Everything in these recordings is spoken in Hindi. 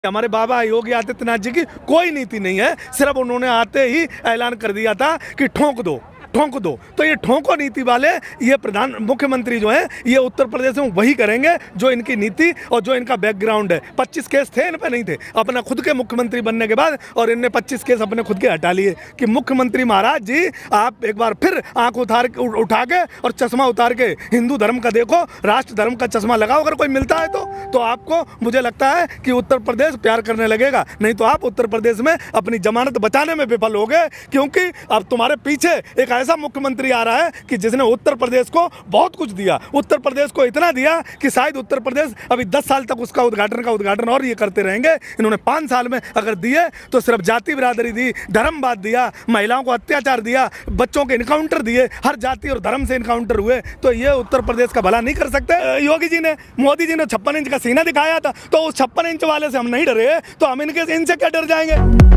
हमारे बाबा योगी आदित्यनाथ जी की कोई नीति नहीं है, सिर्फ उन्होंने आते ही ऐलान कर दिया था कि ठोंक दो ठोंक दो। तो ये ठोंको नीति वाले ये प्रधान मुख्यमंत्री जो हैं ये उत्तर प्रदेश में वही करेंगे जो इनकी नीति और जो इनका बैकग्राउंड है। 25 केस थे इन पे, नहीं थे अपना खुद के मुख्यमंत्री बनने के बाद, और इनने 25 केस अपने खुद के हटा लिए कि मुख्यमंत्री महाराज जी आप एक बार फिर आंख उठा के और चश्मा उतार के हिंदू धर्म का देखो, राष्ट्र धर्म का चश्मा लगाओ। अगर कोई मिलता है तो आपको मुझे लगता है कि उत्तर प्रदेश प्यार करने लगेगा, नहीं तो आप उत्तर प्रदेश में अपनी जमानत बचाने में विफल हो गए, क्योंकि अब तुम्हारे पीछे एक ऐसा मुख्यमंत्री आ रहा है कि जिसने उत्तर प्रदेश को बहुत कुछ दिया, उत्तर प्रदेश को इतना दिया कि शायद उत्तर प्रदेश अभी 10 साल तक उसका उद्घाटन और ये करते रहेंगे। इन्होंने 5 साल में अगर दिए तो सिर्फ जाति बिरादरी दी, धर्मवाद दिया, महिलाओं को अत्याचार दिया, बच्चों के इनकाउंटर दिए, हर जाति और धर्म से इनकाउंटर हुए। तो ये उत्तर प्रदेश का भला नहीं कर सकते। योगी जी ने, मोदी जी ने 56 इंच का सीना दिखाया था, तो उस 56 इंच वाले से हम नहीं डरे, तो हम इनसे क्या डर जाएंगे।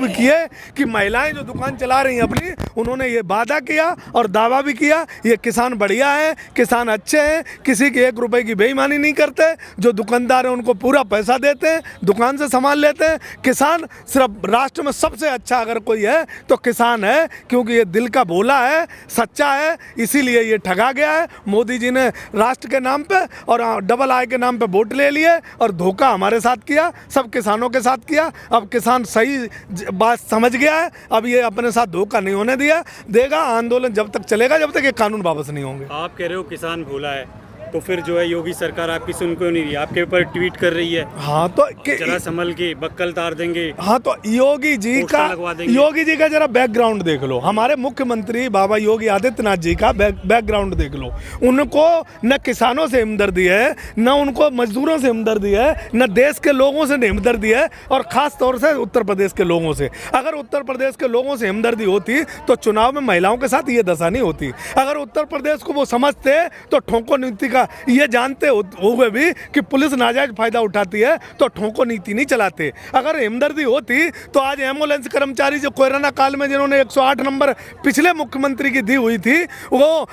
किए कि महिलाएं जो दुकान चला रही हैं अपनी, उन्होंने ये वादा किया और दावा भी किया ये किसान बढ़िया है, किसान अच्छे हैं, किसी के 1 रुपए की बेईमानी नहीं करते, जो दुकानदार हैं उनको पूरा पैसा देते हैं, दुकान से सामान लेते हैं। किसान सिर्फ राष्ट्र में सबसे अच्छा अगर कोई है तो किसान है, क्योंकि ये दिल का भोला है, सच्चा है, इसीलिए ये ठगा गया है। मोदी जी ने राष्ट्र के नाम पे और डबल आई के नाम पे वोट ले लिए और धोखा हमारे साथ किया, सब किसानों के साथ किया। अब किसान सही बात समझ गया है, अब ये अपने साथ धोखा नहीं होने देगा। आंदोलन जब तक चलेगा जब तक ये कानून वापस नहीं होंगे। आप कह रहे हो किसान भोला है, तो फिर जो है योगी सरकार आपकी सुन क्यों नहीं रही, आपके ऊपर ट्वीट कर रही है। हाँ तो जरा संभल के बक्कल तार देंगे। हाँ तो योगी जी का जरा बैकग्राउंड देख लो, हमारे मुख्यमंत्री बाबा योगी आदित्यनाथ जी का बैकग्राउंड देख लो। उनको न किसानों से हमदर्दी है, न उनको मजदूरों से हमदर्दी है, न देश के लोगों से हमदर्दी है, और खास तौर से उत्तर प्रदेश के लोगों से। अगर उत्तर प्रदेश के लोगों से हमदर्दी होती तो चुनाव में महिलाओं के साथ ये दशा नहीं होती। अगर उत्तर प्रदेश को वो समझते तो ठोंको नीति का ये जानते हुए भी कि पुलिस नाजायज फायदा उठाती है तो ठोंको नीति नहीं चलाते। अगर हमदर्दी होती तो आज एम्बुलेंस कर्मचारी जो कोरोना काल में जिन्होंने 108 नंबर पिछले मुख्यमंत्री की दी हुई थी, वो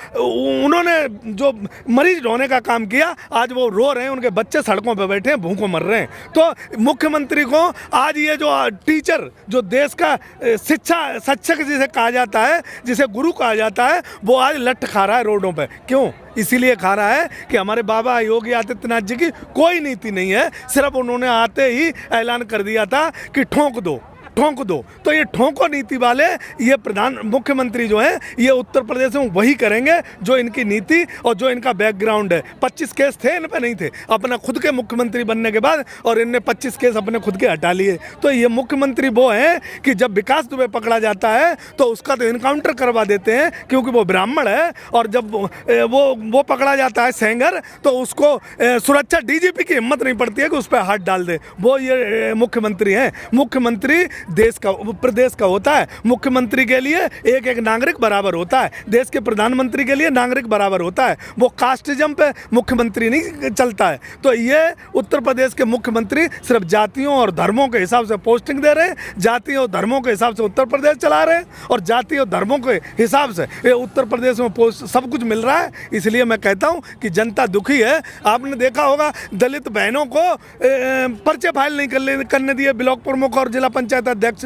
उन्होंने जो मरीज ढोने का काम किया, आज वो रो रहे हैं, उनके बच्चे सड़कों पर बैठे हैं, भूखों मर रहे हैं। तो मुख्यमंत्री को आज ये जो टीचर, जो देश का शिक्षक जिसे कहा जाता है, जिसे गुरु कहा जाता है, वो आज लठ खा रहा है रोडों पर। क्यों? इसीलिए खा रहा है कि हमारे बाबा योगी आदित्यनाथ जी की कोई नीति नहीं है, सिर्फ उन्होंने आते ही ऐलान कर दिया था कि ठोंक दो ठोंक दो। तो ये ठोंको नीति वाले ये प्रधान मुख्यमंत्री जो हैं ये उत्तर प्रदेश में वही करेंगे जो इनकी नीति और जो इनका बैकग्राउंड है। 25 केस थे इन पे, नहीं थे अपना खुद के मुख्यमंत्री बनने के बाद, और इनने 25 केस अपने खुद के हटा लिए। तो ये मुख्यमंत्री वो हैं कि जब विकास दुबे पकड़ा जाता है तो उसका तो इनकाउंटर करवा देते हैं, क्योंकि वो ब्राह्मण है, और जब वो पकड़ा जाता है सेंगर, तो उसको सुरक्षा डीजीपी की हिम्मत नहीं पड़ती है कि उस पर हाथ डाल दे। वो ये मुख्यमंत्री हैं। मुख्यमंत्री देश का, प्रदेश का होता है। मुख्यमंत्री के लिए एक नागरिक बराबर होता है, देश के प्रधानमंत्री के लिए नागरिक बराबर होता है। वो कास्टिज्म पे मुख्यमंत्री नहीं चलता है। तो ये उत्तर प्रदेश के मुख्यमंत्री सिर्फ जातियों और धर्मों के हिसाब से पोस्टिंग दे रहे हैं, जातियों और धर्मों के हिसाब से उत्तर प्रदेश चला रहे हैं, और जाति और धर्मों के हिसाब से ये उत्तर प्रदेश में सब कुछ मिल रहा है। इसलिए मैं कहता हूँ कि जनता दुखी है। आपने देखा होगा दलित बहनों को पर्चे फाइल नहीं करने दिए ब्लॉक प्रमुख और जिला पंचायत अध्यक्ष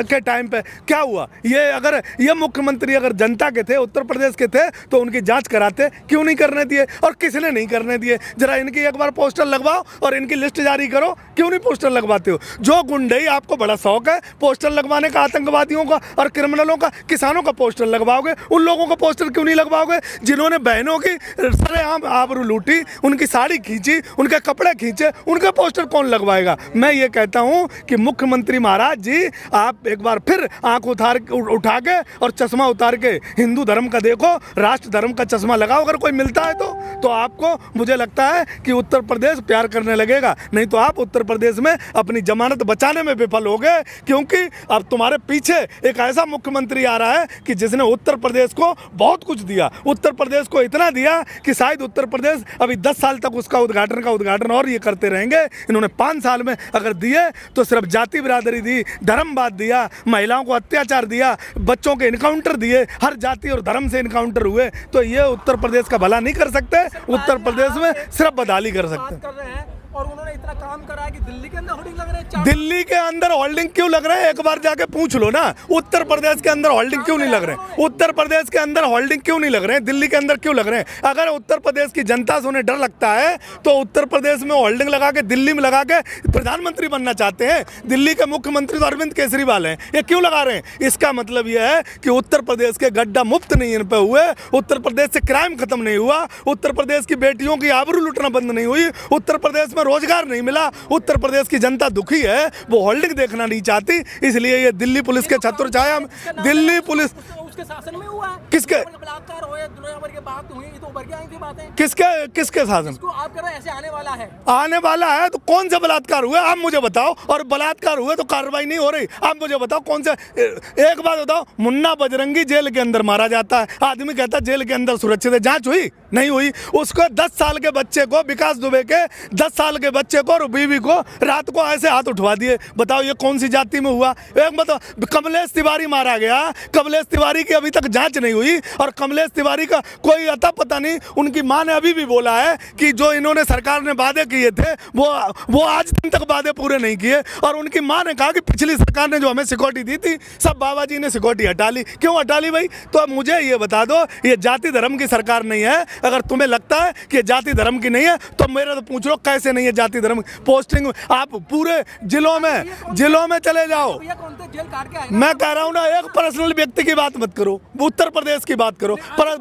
के टाइम पे। क्या हुआ? ये अगर ये मुख्यमंत्री अगर जनता के थे, उत्तर प्रदेश के थे, तो उनकी जांच कराते। क्यों नहीं करने दिए, और किसने नहीं करने दिए? जरा इनकी एक बार पोस्टर लगवाओ और इनकी लिस्ट जारी करो। क्यों नहीं पोस्टर लगवाते हो? जो गुंडई आपको बड़ा शौक है पोस्टर लगवाने का, आतंकवादियों का और क्रिमिनलों का, किसानों का पोस्टर लगवाओगे, उन लोगों का पोस्टर क्यों नहीं लगवाओगे जिन्होंने बहनों की सरेआम आबरू लूटी, उनकी साड़ी खींची, उनके कपड़े खींचे? उनके पोस्टर कौन लगवाएगा? मैं ये कहता हूँ कि मुख्यमंत्री महाराज जी आप एक बार फिर आंख उठा के और चश्मा उतार के हिंदू धर्म का देखो, राष्ट्र धर्म का चश्मा लगाओ। अगर कोई मिलता है तो आपको मुझे लगता है कि उत्तर प्रदेश प्यार करने लगेगा, नहीं तो आप उत्तर प्रदेश में अपनी जमानत बचाने में विफल हो गए, क्योंकि अब तुम्हारे पीछे एक ऐसा मुख्यमंत्री आ रहा है कि जिसने उत्तर प्रदेश को बहुत कुछ दिया, उत्तर प्रदेश को इतना दिया कि शायद उत्तर प्रदेश अभी 10 साल तक उसका उद्घाटन और ये करते रहेंगे। इन्होंने 5 साल में अगर दिए तो सिर्फ जाति बिरादरी दी, धर्मवाद दिया, महिलाओं को अत्याचार दिया, बच्चों के इनकाउंटर दिए, हर जाति और धर्म से इनकाउंटर हुए, तो ये उत्तर प्रदेश का भला नहीं कर सकते। उत्तर प्रदेश में सिर्फ बदहाली कर सकते हैं। और उन्होंने इतना काम करा है कि दिल्ली के अंदर होर्डिंग लग रहे हैं। दिल्ली के अंदर होल्डिंग क्यों लग रहे हैं, एक बार जाके पूछ लो ना। उत्तर प्रदेश के अंदर होल्डिंग क्यों नहीं लग रहे हैं? उत्तर प्रदेश के अंदर होल्डिंग क्यों नहीं लग रहे हैं? दिल्ली के अंदर क्यों लग रहे हैं? अगर उत्तर प्रदेश की जनता से उन्हें डर लगता है तो उत्तर प्रदेश में होल्डिंग लगा के, दिल्ली में लगा के प्रधानमंत्री बनना चाहते हैं। दिल्ली के मुख्यमंत्री तो अरविंद केजरीवाल हैं, ये क्यों लगा रहे हैं? इसका मतलब यह है कि उत्तर प्रदेश के गड्ढा मुक्त नहीं इन पे हुए, उत्तर प्रदेश से क्राइम खत्म नहीं हुआ, उत्तर प्रदेश की बेटियों की आबरू लूटना बंद नहीं हुई, उत्तर प्रदेश में रोजगार नहीं मिला। उत्तर प्रदेश की जनता दुखी है, वो होल्डिंग देखना नहीं चाहती, इसलिए ये दिल्ली पुलिस के छत्र छाया में, दिल्ली पुलिस उसके शासन में हुआ है। किसके बलात्कार हुए, दुनिया भर की बात हुई, ये तो उभर के आई थी बातें। किसके शासन? इसको आप कह रहे हैं ऐसे आने वाला है, आने वाला है तो कौन सा बलात्कार हुआ आप मुझे बताओ, और बलात्कार हुए तो कार्रवाई नहीं हो रही, आप मुझे बताओ कौन सा। एक बात बताओ, मुन्ना बजरंगी जेल के अंदर मारा जाता है, आदमी कहता है जेल के अंदर सुरक्षित है, जांच हुई नहीं हुई। उसको 10 साल के बच्चे को, विकास दुबे के 10 साल के बच्चे को और बीवी को रात को ऐसे हाथ उठवा दिए, बताओ ये कौन सी जाति में हुआ? एक मतलब कमलेश तिवारी मारा गया, कमलेश तिवारी की अभी तक जांच नहीं हुई, और कमलेश तिवारी का कोई अता पता नहीं। उनकी मां ने अभी भी बोला है कि जो इन्होंने सरकार ने वादे किए थे वो आज दिन तक वादे पूरे नहीं किए, और उनकी मां ने कहा कि पिछली सरकार ने जो हमें सिक्योरिटी दी थी सब बाबा जी ने सिक्योरिटी हटा ली। क्यों हटा ली भाई? तो अब मुझे ये बता दो, ये जाति धर्म की सरकार नहीं है। अगर तुम्हें लगता है कि जाति धर्म की नहीं है तो मेरे तो पूछ लो कैसे नहीं है जाति धर्म। पोस्टिंग आप पूरे जिलों में चले जाओ। मैं कह रहा हूँ ना, एक पर्सनल व्यक्ति की बात मत करो, उत्तर प्रदेश की बात करो, पर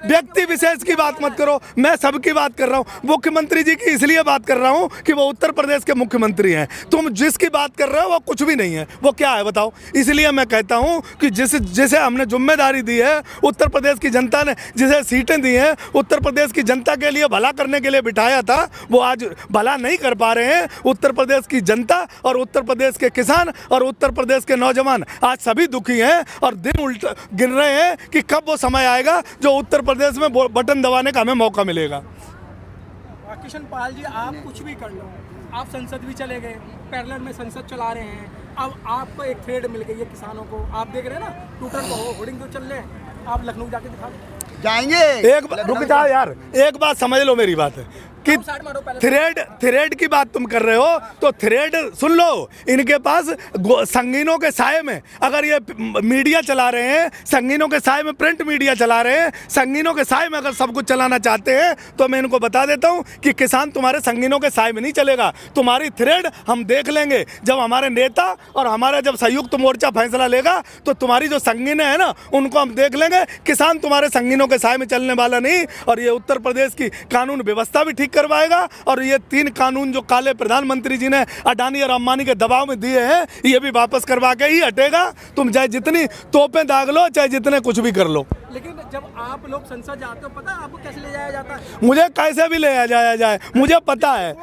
व्यक्ति विशेष की बात मत करो। मैं सबकी बात कर रहा हूँ, मुख्यमंत्री जी की इसलिए बात कर रहा हूँ कि वो उत्तर प्रदेश के मुख्यमंत्री हैं। तुम जिसकी बात कर रहे हो वो कुछ भी नहीं है, वो क्या है बताओ? इसलिए मैं कहता हूँ कि जिसे हमने जिम्मेदारी दी है, उत्तर प्रदेश की जनता ने जिसे सीटें दी हैं, उत्तर प्रदेश की जनता के लिए भला करने के लिए बिठाया था, वो आज भला नहीं कर पा रहे हैं। उत्तर प्रदेश की जनता और उत्तर प्रदेश के किसान और उत्तर प्रदेश के नौजवान आज सभी दुखी हैं, और दिन उल्टा गिन रहे हैं कि कब वो समय आएगा जो उत्तर प्रदेश में बटन दबाने का हमें मौका मिलेगा। किशन पाल जी, आप कुछ भी कर लो, आप संसद भी चले गए, पैरेलल में संसद चला रहे हैं, अब आपको एक थ्रेड मिल गई है किसानों को, आप देख रहे हैं ना ट्विटर पर होर्डिंग तो चल रहे हैं, आप लखनऊ जाके दिखा जाएंगे। एक रुक जाओ यार, एक बात समझ लो मेरी बात है कि थ्रेड की बात तुम कर रहे हो, तो थ्रेड सुन लो, इनके पास संगीनों के साए में अगर ये मीडिया चला रहे हैं, संगीनों के साए में प्रिंट मीडिया चला रहे हैं, संगीनों के साए में अगर सब कुछ चलाना चाहते हैं, तो मैं इनको बता देता हूं कि किसान तुम्हारे संगीनों के साए में नहीं चलेगा। तुम्हारी थ्रेड हम देख लेंगे जब हमारे नेता और हमारा जब संयुक्त मोर्चा फैसला लेगा, तो तुम्हारी जो संगीने हैं ना उनको हम देख लेंगे। किसान तुम्हारे संगीनों के साए में चलने वाला नहीं, और ये उत्तर प्रदेश की कानून व्यवस्था भी ठीक करवाएगा, और ये 3 कानून जो काले प्रधानमंत्री जी ने अडानी और अंबानी के दबाव में दिए हैं, ये भी वापस करवा के ही हटेगा। तुम चाहे जितनी तोपें दाग लो, चाहे जितने कुछ भी कर लो। लेकिन जब आप लोग संसद जाते हो, पता है आपको कैसे ले जाया जाता है? मुझे कैसे भी ले जाया जाए मुझे पता है,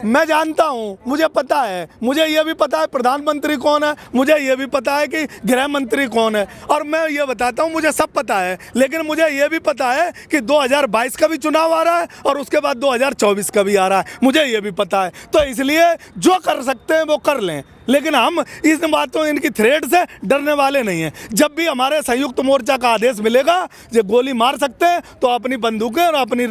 मैं जानता हूँ, मुझे पता है, मुझे ये भी पता है प्रधानमंत्री कौन है, मुझे ये भी पता है कि गृह मंत्री कौन है, और मैं ये बताता हूँ मुझे सब पता है। लेकिन मुझे ये भी पता है कि 2022 का भी चुनाव आ रहा है और उसके बाद 2024 का भी आ रहा है, मुझे ये भी पता है। तो इसलिए जो कर सकते हैं वो कर लें, लेकिन हम इस बातों इनकी थ्रेड से डरने वाले नहीं हैं। जब भी हमारे संयुक्त मोर्चा का आदेश मिलेगा, जो गोली मार सकते हैं तो अपनी बंदूकें और अपनी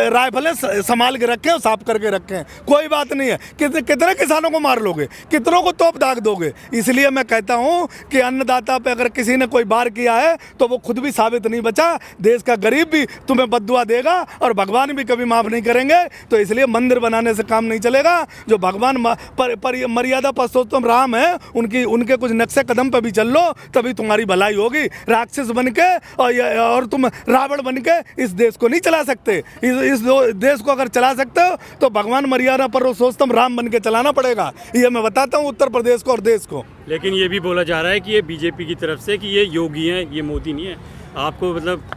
राइफलें संभाल के रखें और साफ करके रखें, कोई बात नहीं है। कितने किसानों को मार लोगे, कितनों को तोप दाग दोगे? इसलिए मैं कहता हूं कि अन्नदाता पे अगर किसी ने कोई वार किया है तो वो खुद भी साबित नहीं बचा, देश का गरीब भी तुम्हें बद्दुआ देगा और भगवान भी कभी माफ़ नहीं करेंगे। तो इसलिए मंदिर बनाने से काम नहीं चलेगा। जो भगवान मर्यादा पुरुषोत्तम राम है, उनके कुछ नक्शे कदम पे भी चल लो, तभी तुम्हारी भलाई होगी। राक्षस बनके और तुम रावण बनके इस देश को नहीं चला सकते। इस देश को अगर चला सकते हो तो भगवान मर्यादा पुरुषोत्तम राम बन के चलाना पड़ेगा। ये मैं बताता हूँ उत्तर प्रदेश को और देश को। लेकिन ये भी बोला जा रहा है कि ये बीजेपी की तरफ से कि ये योगी हैं, ये मोदी नहीं है। आपको मतलब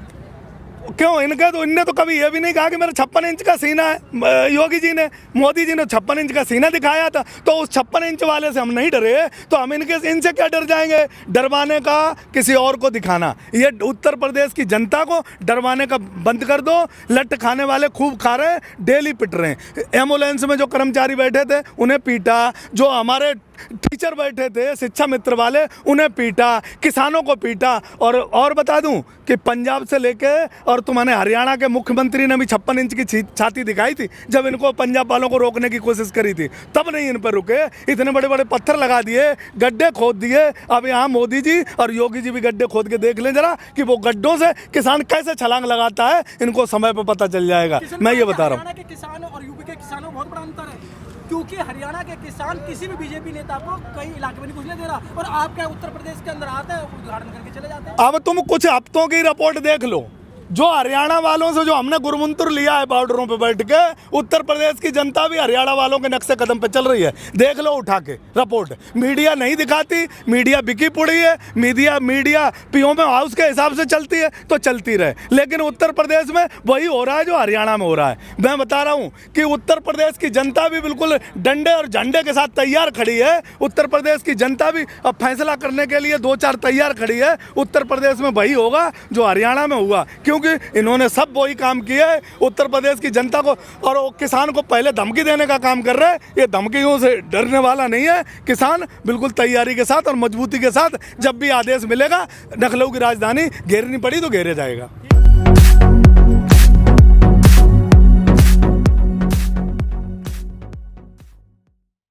क्यों इनने तो कभी ये भी नहीं कहा कि मेरा 56 इंच का सीना है। योगी जी ने, मोदी जी ने 56 इंच का सीना दिखाया था, तो उस 56 इंच वाले से हम नहीं डरे, तो हम इनसे क्या डर जाएंगे? डरवाने का किसी और को दिखाना, ये उत्तर प्रदेश की जनता को डरवाने का बंद कर दो। लट खाने वाले खूब खा रहे हैं, डेली पिट रहे हैं। एम्बुलेंस में जो कर्मचारी बैठे थे उन्हें पीटा, जो हमारे टीचर बैठे थे शिक्षा मित्र वाले, उन्हें पीटा, किसानों को पीटा। और बता दूं कि पंजाब से लेके और तुम्हारे हरियाणा के मुख्यमंत्री ने भी 56 इंच की छाती दिखाई थी जब इनको पंजाब वालों को रोकने की कोशिश करी थी, तब नहीं इन पर रुके। इतने बड़े बड़े पत्थर लगा दिए, गड्ढे खोद दिए। अब यहाँ मोदी जी और योगी जी भी गड्ढे खोद के देख लें जरा कि वो गड्ढों से किसान कैसे छलांग लगाता है, इनको समय पर पता चल जाएगा। मैं ये बता रहा हूँ। हरियाणा के किसानों और यूपी के किसानों में बहुत बड़ा अंतर है, क्योंकि हरियाणा के किसान किसी भी बीजेपी नेता को कई इलाके में नहीं घुसने दे रहा, और आप क्या उत्तर प्रदेश के अंदर आते हैं, उद्घाटन करके चले जाते हैं। अब तुम कुछ हफ्तों की रिपोर्ट देख लो, जो हरियाणा वालों से जो हमने गुरमुंतर लिया है बॉर्डरों पे बैठ के, उत्तर प्रदेश की जनता भी हरियाणा वालों के नक्शे कदम पे चल रही है। देख लो उठा के रिपोर्ट। मीडिया नहीं दिखाती, मीडिया बिकी पड़ी है, मीडिया पीओम हाउस के हिसाब से चलती है तो चलती रहे, लेकिन उत्तर प्रदेश में वही हो रहा है जो हरियाणा में हो रहा है। मैं बता रहा हूँ कि उत्तर प्रदेश की जनता भी बिल्कुल डंडे और झंडे के साथ तैयार खड़ी है। उत्तर प्रदेश की जनता भी अब फैसला करने के लिए 2-4 तैयार खड़ी है। उत्तर प्रदेश में वही होगा जो हरियाणा में हुआ, क्योंकि इन्होंने सब वही काम किया है। उत्तर प्रदेश की जनता को और किसान को पहले धमकी देने का काम कर रहे हैं। ये धमकियों से डरने वाला नहीं है किसान, बिल्कुल तैयारी के साथ और मजबूती के साथ जब भी आदेश मिलेगा, लखनऊ की राजधानी घेरनी पड़ी तो घेरे जाएगा।